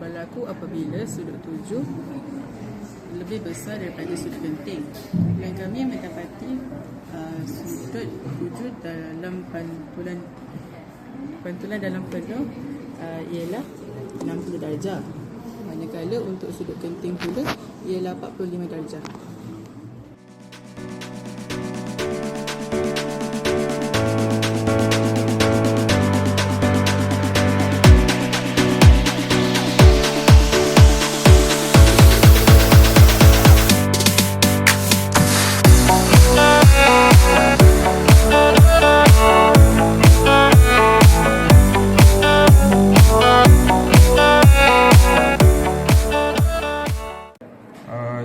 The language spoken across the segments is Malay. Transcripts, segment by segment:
berlaku apabila sudut 7 lebih besar daripada sudut genting. Dan kami mendapati sudut 7 dalam pantulan dalam penuh ialah 60 darjah. Manakala untuk sudut genting pula ialah 45 darjah.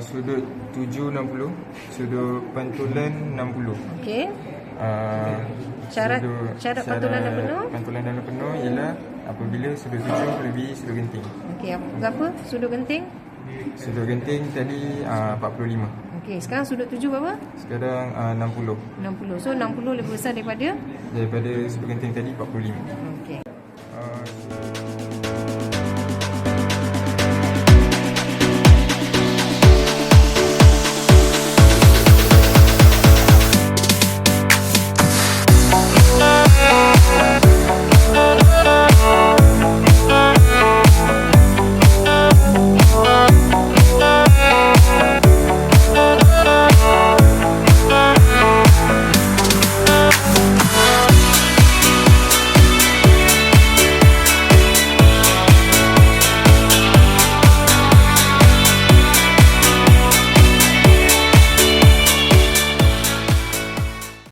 Sudut 7 60, sudut pantulan 60. Okey. Syarat pantulan dalam penuh? Pantulan dalam penuh ialah apabila sudut 7 lebih sudut genting. Okey, berapa sudut genting? Sudut genting tadi 45. Okey, sekarang sudut 7 berapa? Sekarang 60. 60. So 60 lebih besar daripada sudut genting tadi 45. Okey.